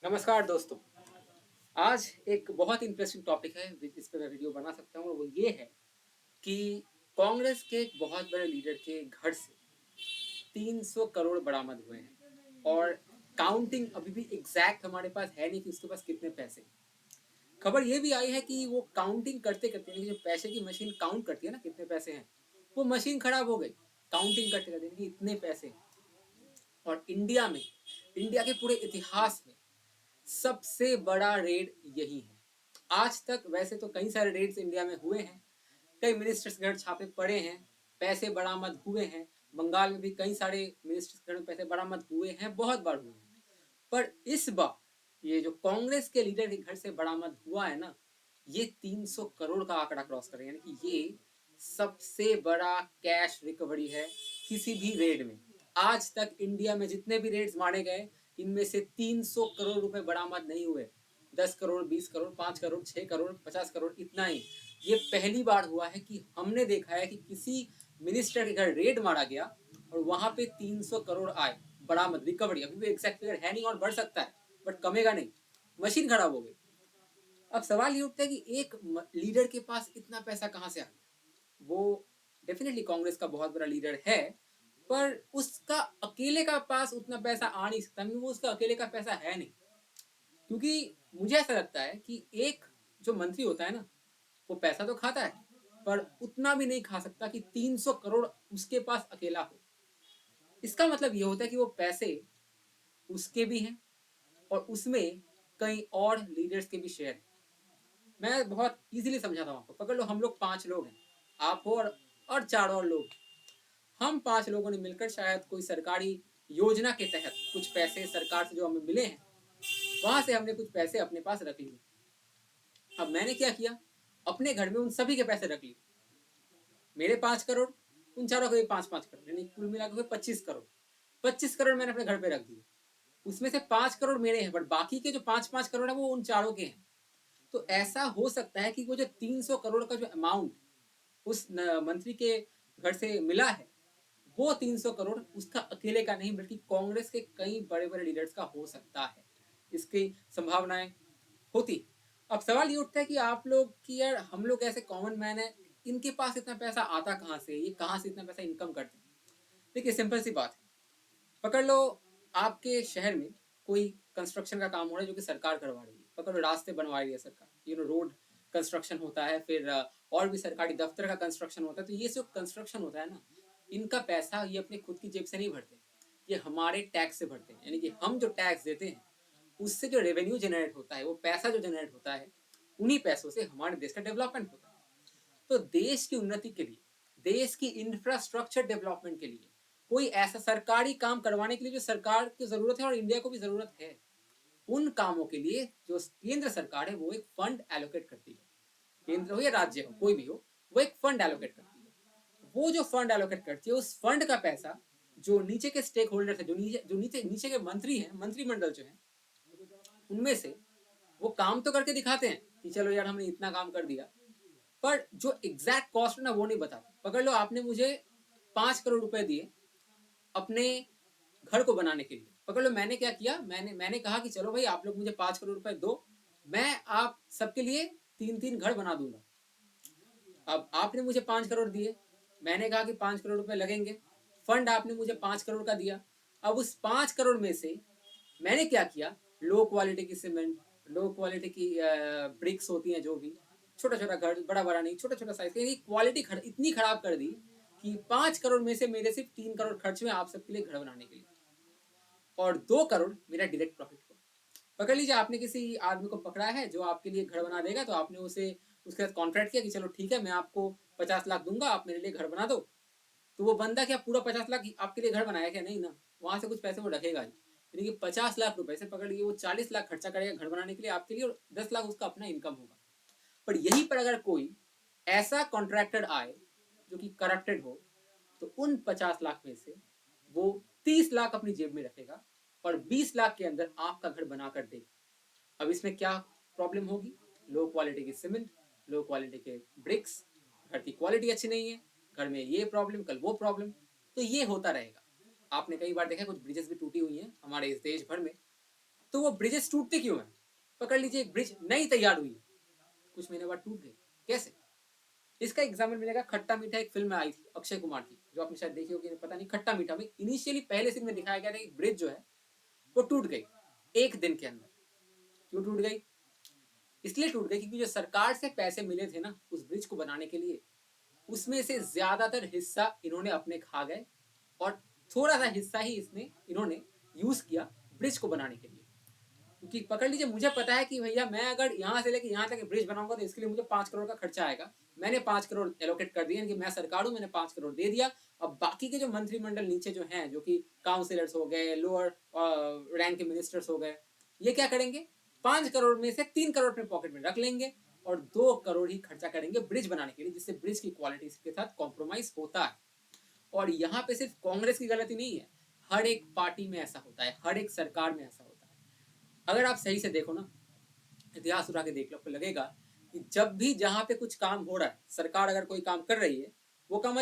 नमस्कार दोस्तों। आज एक बहुत इंटरेस्टिंग टॉपिक है जिस पे मैं वीडियो बना सकता हूँ और वो ये है कि कांग्रेस के एक बहुत बड़े लीडर के घर से 300 करोड़ बरामद हुए हैं और काउंटिंग अभी भी एग्जैक्ट हमारे पास है नहीं कि उसके पास कितने पैसे हैं। खबर ये भी आई है कि वो काउंटिंग करते करते यानी कि जो पैसे की मशीन काउंट करती है ना कितने पैसे हैं, वो मशीन खराब हो गई काउंटिंग करते करते यानी कि इतने पैसे हैं। और इंडिया के पूरे इतिहास में सबसे बड़ा रेड यही है। आज तक वैसे तो कई सारे रेड्स इंडिया में हुए हैं, कई मिनिस्टर्स घर छापे पड़े हैं, पैसे बरामद हुए हैं। बंगाल में भी कई सारे मिनिस्टर्स घर में पैसे बरामद हुए हैं, बहुत बार हुए हैं। पर इस बार ये जो कांग्रेस के लीडर के घर से बरामद हुआ है ना, ये 300 करोड़ का आंकड़ा क्रॉस कर रहे हैं, यानी कि ये सबसे बड़ा कैश रिकवरी है किसी भी रेड में। आज तक इंडिया में जितने भी रेड्स मारे गए, इनमें से 300 करोड़ रुपए बरामद नहीं हुए। 10 करोड़, 20 करोड़, 5 करोड़, 6 करोड़, 50 करोड़, इतना ही। ये पहली बार हुआ है कि हमने देखा है कि किसी मिनिस्टर के घर रेड मारा गया और वहां पे 300 करोड़ आए बरामद, रिकवरी। अभी भी एग्जैक्ट फिगर है नहीं और बढ़ सकता है, बट कमेगा नहीं। मशीन खराब हो गई। अब सवाल ये उठता है कि एक लीडर के पास इतना पैसा कहां से आ गया। वो डेफिनेटली कांग्रेस का बहुत बड़ा लीडर है, पर उसका अकेले का पास उतना पैसा आ नहीं सकता, वो उसका अकेले का पैसा है नहीं। क्योंकि मुझे ऐसा लगता है कि एक जो मंत्री होता है ना, वो पैसा तो खाता है, पर उतना भी नहीं खा सकता कि 300 करोड़ उसके पास अकेला हो। इसका मतलब ये होता है कि वो पैसे उसके भी हैं और उसमें कई और लीडर्स के भी शेयर हैं। मैं बहुत इजीली समझाता हूँ आपको। पकड़ लो, हम लोग 5 लोग हैं, आप हो और 4 और लोग। हम 5 लोगों ने मिलकर शायद कोई सरकारी योजना के तहत कुछ पैसे सरकार से जो हमें मिले हैं, वहां से हमने कुछ पैसे अपने पास रख लिए। अब मैंने क्या किया, अपने घर में उन सभी के पैसे रख लिए। मेरे 5 करोड़, उन चारों के भी 5-5 करोड़, यानी कुल मिलाकर 25 करोड़। 25 करोड़ मैंने अपने घर पे रख दिए। उसमें से 5 करोड़ मेरे हैं, बट बाकी के जो 5-5 करोड़ है वो उन चारों के हैं। तो ऐसा हो सकता है कि वो जो 300 करोड़ का जो अमाउंट उस मंत्री के घर से मिला है, वो 300 करोड़ उसका अकेले का नहीं बल्कि कांग्रेस के कई बड़े बड़े लीडर्स का हो सकता है। इसकी संभावनाएं होती। अब सवाल ये उठता है कि आप लोग की यार, हम लोग ऐसे कॉमन मैन है, इनके पास इतना पैसा आता कहाँ से, ये कहाँ से इतना पैसा इनकम करते हैं। देखिए, सिंपल सी बात है। पकड़ लो, आपके शहर में कोई कंस्ट्रक्शन का काम हो रहा है जो कि सरकार करवा रही है। पकड़ लो, रास्ते बनवा रही है सरकार, रोड कंस्ट्रक्शन होता है, फिर और भी सरकारी दफ्तर का कंस्ट्रक्शन होता है। तो ये जो कंस्ट्रक्शन होता है ना, इनका पैसा ये अपने खुद की जेब से नहीं भरते, ये हमारे टैक्स से भरते हैं। यानी कि हम जो टैक्स देते हैं, उससे जो रेवेन्यू जनरेट होता है, वो पैसा जो जनरेट होता है, उन्हीं पैसों से हमारे देश का डेवलपमेंट होता है। तो देश की उन्नति के लिए, देश की इंफ्रास्ट्रक्चर डेवलपमेंट के लिए, कोई ऐसा सरकारी काम करवाने के लिए जो सरकार की जरूरत है और इंडिया को भी जरूरत है, उन कामों के लिए जो केंद्र सरकार है वो एक फंड एलोकेट करती है। केंद्र हो या राज्य हो, कोई भी हो, वो एक फंड एलोकेट करती है। वो जो फंड एलोकेट करती है, उस फंड का पैसा जो नीचे के स्टेक होल्डर है, जो नीचे नीचे के मंत्री हैं, मंत्रिमंडल जो है, उनमें से वो काम तो करके दिखाते हैं कि चलो यार हमने इतना काम कर दिया, पर जो एग्जैक्ट कॉस्ट है ना, वो नहीं बताते। पकड़ लो, आपने मुझे 5 करोड़ रुपए दिए अपने घर को बनाने के लिए। पकड़ लो, मैंने क्या किया, मैंने कहा कि चलो भाई, आप लोग मुझे 5 करोड़ रुपए दो, मैं आप सबके लिए 3-3 घर बना दूंगा। अब आपने मुझे 5 करोड़ दिए, मैंने कहा कि 5 करोड़ रुपए लगेंगे। फंड आपने मुझे 5 करोड़ का दिया। अब उस 5 करोड़ में से मैंने क्या किया, लो क्वालिटी की सीमेंट, लो क्वालिटी की ब्रिक्स होती हैं, जो भी छोटा छोटा घर, बड़ा बड़ा नहीं, छोटा छोटा साइज की क्वालिटी इतनी खराब कर दी कि 5 करोड़ में से मेरे सिर्फ 3 करोड़ खर्च हुए आप सबके लिए घर बनाने के लिए, और 2 करोड़ मेरा डायरेक्ट प्रॉफिट हुआ। पकड़ लीजिए, आपने किसी आदमी को पकड़ा है जो आपके लिए घर बना देगा, तो आपने उसे उसके साथ कॉन्ट्रैक्ट किया कि चलो ठीक है, मैं आपको 50 लाख दूंगा, आप मेरे लिए घर बना दो। तो वो बंदा क्या पूरा 50 लाख आपके लिए घर बनाया? क्या नहीं ना, वहां से कुछ पैसे वो रखेगा ही। यानी कि 50 लाख रुपए से पकड़ लीजिए वो 40 लाख खर्चा करेगा घर बनाने के लिए आपके लिए, और 10 लाख उसका अपना इनकम होगा। पर यहीं पर अगर कोई ऐसा कॉन्ट्रैक्टर आए जो कि करप्टेड हो, तो उन 50 लाख में से वो 30 लाख अपनी जेब में रखेगा और 20 लाख के अंदर आपका घर बना कर देगा। अब इसमें क्या प्रॉब्लम होगी? लो क्वालिटी की सीमेंट, लो क्वालिटी के ब्रिक्स, घर की क्वालिटी अच्छी नहीं है, घर में ये प्रॉब्लम, कल वो प्रॉब्लम। तो ये होता रहेगा। आपने कई बार देखा कुछ ब्रिजेस भी टूटी हुई हैं हमारे इस देश भर में। तो वो ब्रिजेस टूटते क्यों हैं? पकड़ लीजिए एक ब्रिज नई तैयार हुई, कुछ महीने बाद टूट गई, कैसे? इसका एग्जाम्पल मिलेगा, खट्टा मीठा एक फिल्म में आई थी अक्षय कुमार की, जो आपने शायद देखी होगी, पता नहीं। खट्टा मीठा में इनिशियली पहले सीन में दिखाया गया था कि ब्रिज जो है वो टूट गई एक दिन के अंदर। क्यों टूट गई? इसलिए टूट गई क्योंकि जो सरकार से पैसे मिले थे ना उस ब्रिज को बनाने के लिए, उसमें से ज्यादातर हिस्सा इन्होंने अपने खा गए और थोड़ा सा हिस्सा ही इसने इन्होंने यूज किया ब्रिज को बनाने के लिए। क्योंकि पकड़ लीजिए, मुझे पता है कि भैया मैं अगर यहाँ से लेके यहाँ तक ब्रिज बनाऊंगा तो इसके लिए मुझे 5 करोड़ का खर्चा आएगा। मैंने 5 करोड़ एलोकेट कर दिया कि मैं सरकार हूँ, मैंने 5 करोड़ दे दिया। अब बाकी के जो मंत्रिमंडल नीचे जो हैं, जो कि काउंसिलर्स हो गए, लोअर रैंक के मिनिस्टर्स हो गए, ये क्या करेंगे? 5 करोड़ में से 3 करोड़ अपने पॉकेट में रख लेंगे और 2 करोड़ ही खर्चा करेंगे ब्रिज बनाने के लिए, जिससे ब्रिज की क्वालिटी के साथ कॉम्प्रोमाइज होता है। और यहाँ पे सिर्फ कांग्रेस की गलती नहीं है, हर एक पार्टी में ऐसा होता है, हर एक सरकार में ऐसा होता है। अगर आप सही से देखो ना, इतिहास उठा के देख लो, आपको लगेगा कि जब भी जहाँ पे कुछ काम हो रहा है, सरकार अगर कोई काम कर रही है, वो काम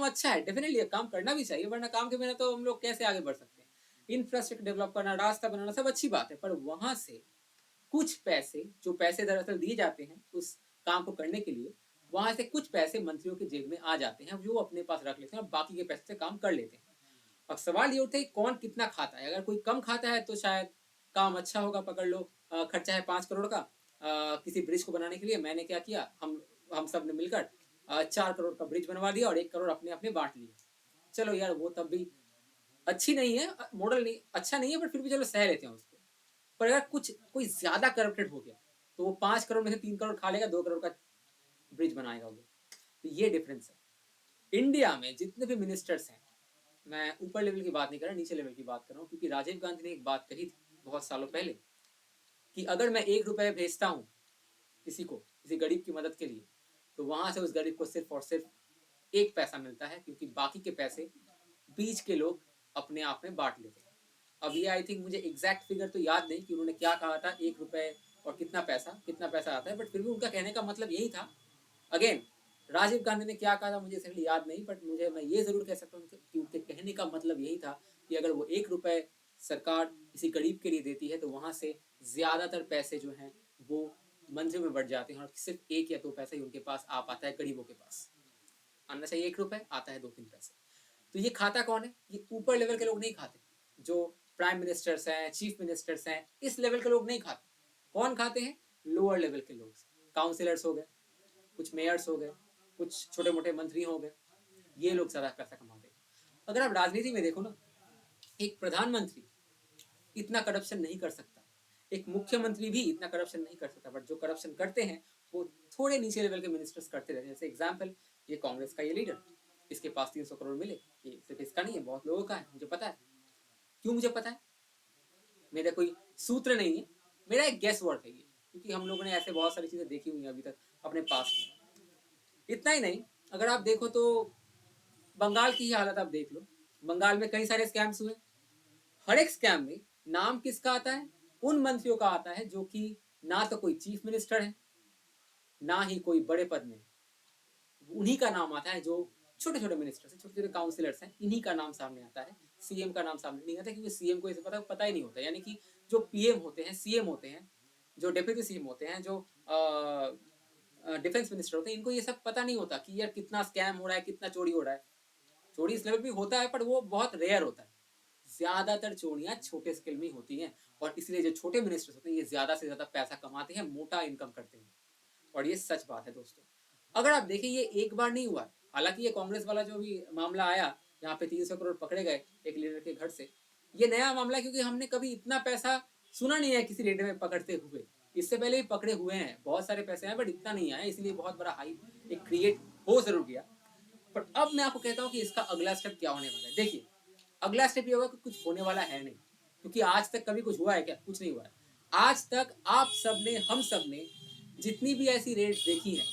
अच्छा है, डेफिनेटली काम करना भी चाहिए, वरना काम के बिना तो हम लोग कैसे आगे बढ़ सकते हैं। इंफ्रास्ट्रक्चर डेवलप करना, रास्ता बनाना, सब अच्छी बात है, पर वहां से कुछ पैसे, जो पैसे दरअसल दिए जाते हैं उस काम को करने के लिए, वहां से कुछ पैसे मंत्रियों के जेब में आ जाते हैं, जो अपने पास रख लेते हैं और बाकी के पैसे से काम कर लेते हैं। अब सवाल ये उठता है कौन कितना खाता है। अगर कोई कम खाता है तो शायद काम अच्छा होगा, पकड़ लो खर्चा है 5 करोड़ का किसी ब्रिज को बनाने के लिए, मैंने क्या किया, हम सब ने मिलकर 4 करोड़ का ब्रिज बनवा दिया और 1 करोड़ अपने अपने बांट लिए। चलो यार, वो तब भी अच्छी नहीं है, मॉडल नहीं अच्छा नहीं है, पर फिर भी चलो सह लेते हैं उसको। पर अगर कुछ कोई ज्यादा करप्टेड हो गया तो वो 5 करोड़ में से 3 करोड़ खा लेगा, 2 करोड़ का ब्रिज बनाएगा वो। तो ये डिफरेंस है। इंडिया में जितने भी मिनिस्टर्स हैं, मैं ऊपर लेवल की बात नहीं कर रहा, नीचे लेवल की बात कर रहा हूँ, क्योंकि राजीव गांधी ने एक बात कही थी बहुत सालों पहले कि अगर मैं 1 रुपये भेजता हूँ किसी को, किसी गरीब की मदद के लिए, तो वहां से उस गरीब को सिर्फ और सिर्फ 1 पैसा मिलता है, क्योंकि बाकी के पैसे बीच के लोग अपने आप में बांट लेते हैं। अब ये आई थिंक मुझे एग्जैक्ट फिगर तो याद नहीं कि उन्होंने क्या कहा था, 1 रुपये और कितना पैसा आता है, बट फिर भी उनका कहने का मतलब यही था। अगेन, राजीव गांधी ने क्या कहा था मुझे सही याद नहीं, बट मैं ये जरूर कह सकता हूँ कि उनके कहने का मतलब यही था कि अगर वो 1 रुपये सरकार किसी गरीब के लिए देती है तो वहां से ज्यादातर पैसे जो हैं वो मंत्रियों में बढ़ जाते हैं और सिर्फ 1 या 2 पैसे ही उनके पास आ पाता है गरीबों के पास। आना चाहिए 1 रुपये, आता है 2-3 पैसे। तो ये खाता कौन है? ये ऊपर लेवल के लोग नहीं खाते, जो प्राइम मिनिस्टर्स हैं, चीफ मिनिस्टर्स हैं, इस लेवल के लोग नहीं खाते। कौन खाते हैं? लोअर लेवल के लोग, काउंसिलर्स हो गए, कुछ मेयर्स हो गए, कुछ छोटे मोटे मंत्री हो गए, ये लोग ज्यादा पैसा कमाते हैं। अगर आप राजनीति में देखो ना, एक प्रधानमंत्री इतना करप्शन नहीं कर सकता, एक मुख्यमंत्री भी इतना करप्शन नहीं कर सकता, बट जो करप्शन करते हैं वो थोड़े नीचे लेवल के मिनिस्टर्स करते रहते हैं। जैसे एग्जाम्पल, ये कांग्रेस का ये लीडर, इसके पास 300 करोड़ मिले, ये सिर्फ इसका नहीं है, बहुत लोगों का है, मुझे पता है। क्यों मुझे पता है? मेरा कोई सूत्र नहीं है, मेरा एक गेस वर्क है ये, क्योंकि हम लोगों ने ऐसे बहुत सारी चीजें देखी हुई हैं अभी तक अपने पास में। इतना ही नहीं, अगर आप देखो तो बंगाल की ही हालत आप देख लो। बंगाल में कई सारे स्कैम्स हुए, हर एक स्कैम में नाम किसका आता है? उन मंत्रियों का आता है जो कि ना तो कोई चीफ मिनिस्टर है, ना ही कोई बड़े पद में, उन्हीं का नाम आता है। जो छोटे छोटे मिनिस्टर्स हैं, छोटे छोटे काउंसिलर्स हैं, इन्हीं का नाम सामने आता है। सीएम का नाम सामने नहीं आता, क्योंकि सीएम को इसे पता ही नहीं होता। यानी कि जो पीएम होते हैं, सीएम होते हैं, जो डेप्यूटी सीएम होते हैं, जो डिफेंस मिनिस्टर होते हैं, इनको ये सब पता नहीं होता कि यार कितना स्कैम हो रहा है, कितना चोरी हो रहा है। चोरी इस लेवल भी होता है, पर वो बहुत रेयर होता है। ज्यादातर चोरियां छोटे स्केल में होती हैं, और इसलिए जो छोटे मिनिस्टर्स होते हैं ये ज्यादा से ज्यादा पैसा कमाते हैं, मोटा इनकम करते हैं। और ये सच बात है दोस्तों। अगर आप देखें, ये एक बार नहीं हुआ। हालांकि ये कांग्रेस वाला जो भी मामला आया, यहाँ पे 300 करोड़ पकड़े गए एक लीडर के घर से, ये नया मामला, क्योंकि हमने कभी इतना पैसा सुना नहीं है किसी लीडर में पकड़ते हुए। इससे पहले भी पकड़े हुए हैं, बहुत सारे पैसे हैं, बट इतना नहीं आया, इसलिए बहुत बड़ा हाइप एक क्रिएट हो जरूर गया। पर अब मैं आपको कहता हूँ कि इसका अगला स्टेप क्या होने वाला है। देखिए, अगला स्टेप ये होगा कि कुछ होने वाला है नहीं, क्योंकि आज तक कभी कुछ हुआ है क्या? कुछ नहीं हुआ है। आज तक आप सबने, हम सबने जितनी भी ऐसी रेड्स देखी हैं,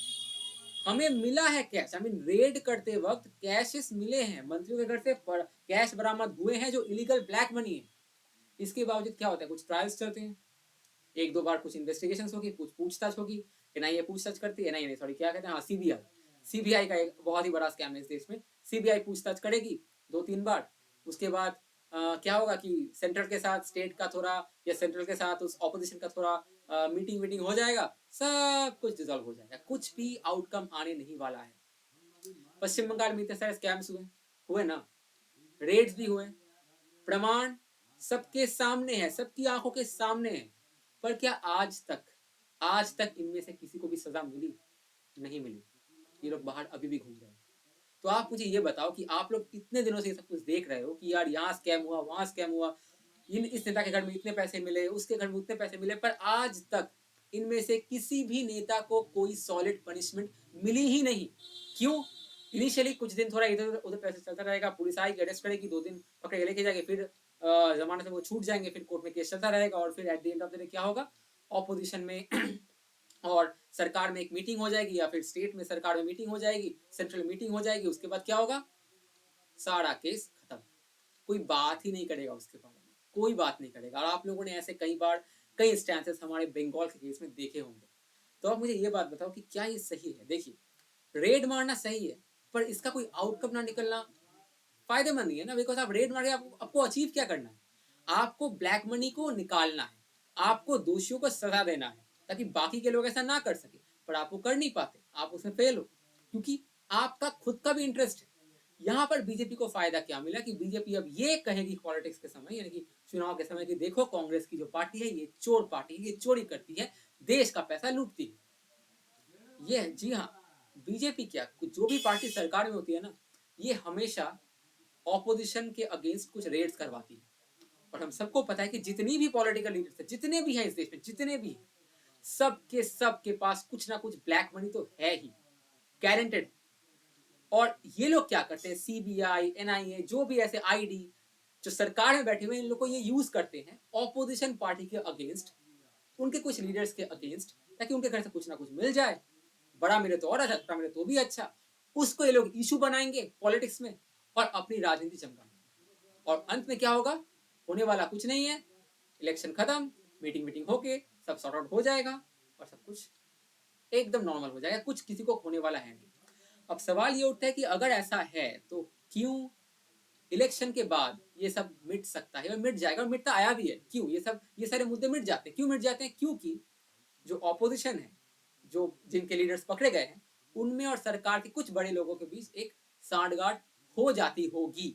हमें मिला है कैश। आई मीन, रेड करते वक्त कैशेस मिले हैं, मंत्रियों के घर से कैश बरामद हुए हैं जो इलीगल ब्लैक मनी है। इसके बावजूद क्या होता है? कुछ ट्रायल्स चलते हैं, 1-2 बार कुछ इन्वेस्टिगेशन होगी, कुछ पूछताछ होगी, एनआईए पूछताछ करती है, एनआईए सॉरी क्या कहते हैं, हाँ, सीबीआई। सीबीआई का एक बहुत ही बड़ा स्कैम है इस देश में। सीबीआई पूछताछ करेगी 2-3 बार, उसके बाद क्या होगा कि सेंट्रल के साथ स्टेट का थोड़ा, या सेंट्रल के साथ उस ऑपोजिशन का थोड़ा मीटिंग वीटिंग हो जाएगा, सब कुछ डिजॉल्व हो जाएगा, कुछ भी आउटकम आने नहीं वाला है। पश्चिम बंगाल में इतने सारे स्कैम्स हुए हुए ना, रेड्स भी हुए, प्रमाण सबके सामने है, सबकी आंखों के सामने है, पर क्या आज तक इनमें से किसी को भी सजा मिली? नहीं मिली। ये लोग बाहर अभी भी घूम रहे हैं। तो आप मुझे ये बताओ कि आप लोग इतने दिनों से ये सब कुछ देख रहे हो कि यार यहाँ स्कैम हुआ, वहां स्कैम हुआ, इस नेता के घर में इतने पैसे मिले, उसके घर में उतने पैसे मिले, पर आज तक इनमें से किसी भी नेता को कोई सॉलिड पनिशमेंट मिली ही नहीं। क्यों? इनिशियली कुछ दिन थोड़ा इधर उधर पैसे चलता रहेगा, पुलिस आएगी, अरेस्ट करेगी, 2 दिन पकड़ के लेके जाएंगे, फिर जमानत से वो छूट जाएंगे, फिर कोर्ट में केस चलता रहेगा, और फिर at the end of the day क्या होगा, ऑपोजिशन में और सरकार में एक मीटिंग हो जाएगी, या फिर स्टेट में सरकार में मीटिंग हो जाएगी, सेंट्रल मीटिंग हो जाएगी, उसके बाद क्या होगा, सारा केस खत्म, कोई बात ही नहीं करेगा उसके बारे में, कोई बात नहीं करेगा। और आप लोगों ने ऐसे कई बार कई इंस्टेंसेस हमारे बंगाल के केस में देखे होंगे। तो आप मुझे ये बात बताओ कि क्या ये सही है? देखिए, रेड मारना सही है, पर इसका कोई आउटकम ना निकलना फायदेमंद नहीं है ना, बिकॉज आप रेड मार के आपको अचीव क्या करना है? आपको ब्लैक मनी को निकालना है, आपको दोषियों को सजा देना है, ताकि बाकी के लोग ऐसा ना कर सके, पर आप वो कर नहीं पाते, आप उसमें फेल हो, क्योंकि आपका खुद का भी इंटरेस्ट है। यहाँ पर बीजेपी को फायदा क्या मिला कि बीजेपी अब ये कहेगी पॉलिटिक्स के समय, यानी कि चुनाव के समय, कि देखो कांग्रेस की जो पार्टी है ये चोर पार्टी है, ये चोरी करती है, देश का पैसा लूटती है। ये जी हाँ, बीजेपी क्या, जो भी पार्टी सरकार में होती है ना, ये हमेशा ऑपोजिशन के अगेंस्ट कुछ रेड्स करवाती है। और हम सबको पता है कि जितनी भी पॉलिटिकल लीडर्स है, जितने भी हैं इस देश में, जितने भी हैं, सबके पास कुछ ना कुछ ब्लैक मनी तो है ही, गारंटेड। और ये लोग क्या करते हैं, सीबीआई, एनआईए, जो भी ऐसे आईडी जो सरकार में बैठे हुए हैं, इन लोग को ये यूज करते हैं ऑपोजिशन पार्टी के अगेंस्ट, उनके कुछ लीडर्स के अगेंस्ट, ताकि उनके घर से कुछ ना कुछ मिल जाए, बड़ा मिले तो और अच्छा, छोटा मिले तो भी अच्छा, उसको ये लोग इशू बनाएंगे पॉलिटिक्स में और अपनी राजनीति चमकाएंगे। और अंत में क्या होगा, होने वाला कुछ नहीं है, इलेक्शन खत्म, मीटिंग मीटिंग होके सब सॉर्ट आउट हो जाएगा और सब कुछ एकदम नॉर्मल हो जाएगा, कुछ किसी को होने वाला है नहीं। अब सवाल ये उठता है कि अगर ऐसा है तो क्यों इलेक्शन के बाद ये सब मिट सकता है, और मिट जाएगा, और मिटता आया भी है। क्यों ये सारे मुद्दे मिट जाते हैं? क्यों मिट जाते हैं? क्योंकि जो ऑपोजिशन है, जो जिनके लीडर्स पकड़े गए हैं, उनमें और सरकार के कुछ बड़े लोगों के बीच एक सांठगांठ हो जाती होगी,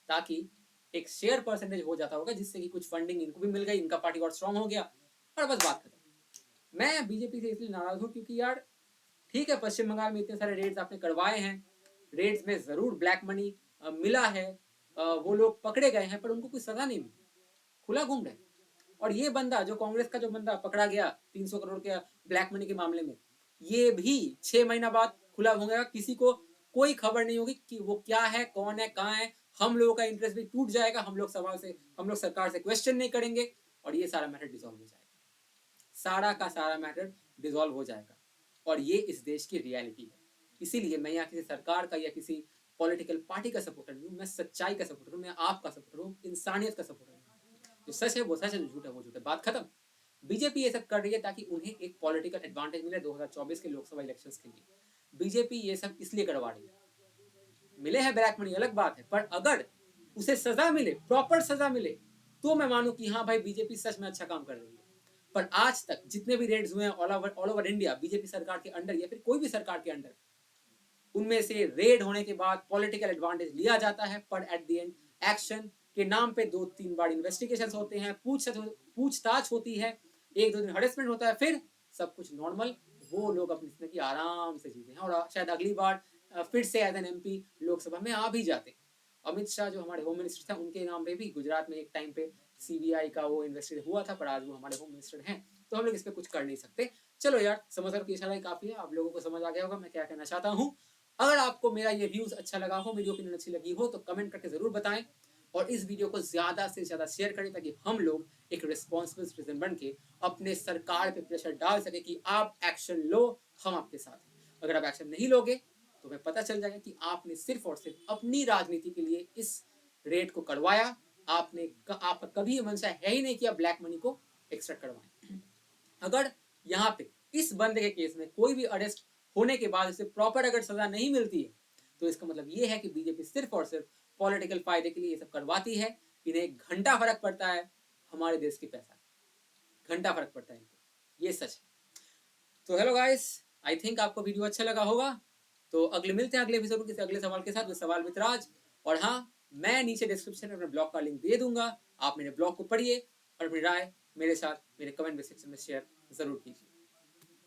ताकि एक शेयर परसेंटेज हो जाता होगा, जिससे कि कुछ फंडिंग इनको भी मिल गई, इनका पार्टी और स्ट्रांग हो गया, और बस बात खत्म। मैं बीजेपी से इसलिए नाराज हूँ क्योंकि यार ठीक है, पश्चिम बंगाल में इतने सारे रेड्स आपने करवाए हैं, रेड्स में जरूर ब्लैक मनी मिला है, वो लोग पकड़े गए हैं, पर उनको कोई सजा नहीं मिली, खुला घूम रहे। और ये बंदा, जो कांग्रेस का जो बंदा पकड़ा गया 300 करोड़ के ब्लैक मनी के मामले में, ये भी 6 महीना बाद खुला घूमेगा, किसी को कोई खबर नहीं होगी कि वो क्या है, कौन है, कहाँ है। हम लोगों का इंटरेस्ट भी टूट जाएगा, हम लोग सरकार से क्वेश्चन नहीं करेंगे, और ये सारा मैटर डिसॉल्व हो जाएगा, सारा का सारा मैटर डिसॉल्व हो जाएगा। और ये इस देश की रियलिटी है। इसीलिए मैं यहाँ किसी सरकार का या किसी पॉलिटिकल पार्टी का सपोर्टर नहीं हूँ, मैं सच्चाई का सपोर्टर हूँ, मैं आपका सपोर्टर हूँ, इंसानियत का सपोर्टर हूँ। जो सच है वो सच है, जो झूठ है वो झूठ है, बात खत्म। बीजेपी ये सब कर रही है ताकि उन्हें एक पॉलिटिकल एडवांटेज मिले 2024 के लोकसभा इलेक्शंस के लिए। बीजेपी ये सब इसलिए करवा रही है। मिले हैं ब्लैक मनी अलग बात है, पर अगर उसे सजा मिले, प्रॉपर सजा मिले, तो मैं मानूं कि हाँ भाई बीजेपी सच में अच्छा काम कर रही है। पर आज तक जितने भी रेड्स हुए हैं ऑल ओवर इंडिया, बीजेपी सरकार के अंडर या फिर कोई भी सरकार के अंडर, उनमें से रेड होने के बाद पॉलिटिकल एडवांटेज लिया जाता है, पर एट द एंड एक्शन के नाम पे 2-3 बार इन्वेस्टिगेशन होते हैं, पूछताछ होती है, 1-2 दिन हरेसमेंट होता है, फिर सब कुछ नॉर्मल, वो लोग अपनी जिंदगी आराम से जीते हैं, और शायद अगली बार फिर से एज एन एमपी लोकसभा में आ भी जाते हैं। अमित शाह जो हमारे होम मिनिस्टर थे, उनके नाम पे भी गुजरात में एक टाइम पे सीबीआई का वो इन्वेस्टिगेशन हुआ था, पर आज वो हमारे होम मिनिस्टर हैं, तो हम लोग इस पर कुछ कर नहीं सकते। चलो यार, समझदार की इशारा काफी है, आप लोगों को समझ आ गया होगा मैं क्या कहना चाहता हूँ। अगर आपको मेरा ये व्यूज अच्छा लगा हो, मेरी ओपिनियन अच्छी लगी हो, तो कमेंट करके जरूर बताएं, और इस वीडियो को ज्यादा से ज्यादा शेयर करें, ताकि हम लोग एक रिस्पॉन्सिबल सिटीजन बन के अपने सरकार पे प्रेशर डाल सके कि आप एक्शन लो, हम आपके साथ हैं। अगर आप एक्शन नहीं लोगे तो हमें पता चल जाएगा कि आपने सिर्फ और सिर्फ अपनी राजनीति के लिए इस रेट को करवाया, आपका कभी मंशा है ही नहीं कि आप ब्लैक मनी को एक्सट्रैक्ट करवाएं। अगर यहाँ पे इस बंदे के केस में कोई भी अरेस्ट होने के बाद उसे प्रॉपर अगर सजा नहीं मिलती है, तो इसका मतलब ये है कि बीजेपी सिर्फ और सिर्फ पॉलिटिकल फायदे के लिए ये सब करवाती है। इन्हें एक घंटा फर्क पड़ता है हमारे देश के पैसा, घंटा फर्क पड़ता है इनको, ये सच है। तो हेलो गाइस, आई थिंक आपको वीडियो अच्छा लगा होगा। तो अगले मिलते हैं अगले एपिसोड में किसी अगले सवाल के साथ, सवाल विद राज। और हाँ, मैं नीचे डिस्क्रिप्शन में अपने ब्लॉग का लिंक दे दूंगा, आप मेरे ब्लॉग को पढ़िए और अपनी राय मेरे साथ मेरे कमेंट सेक्शन में शेयर जरूर कीजिए।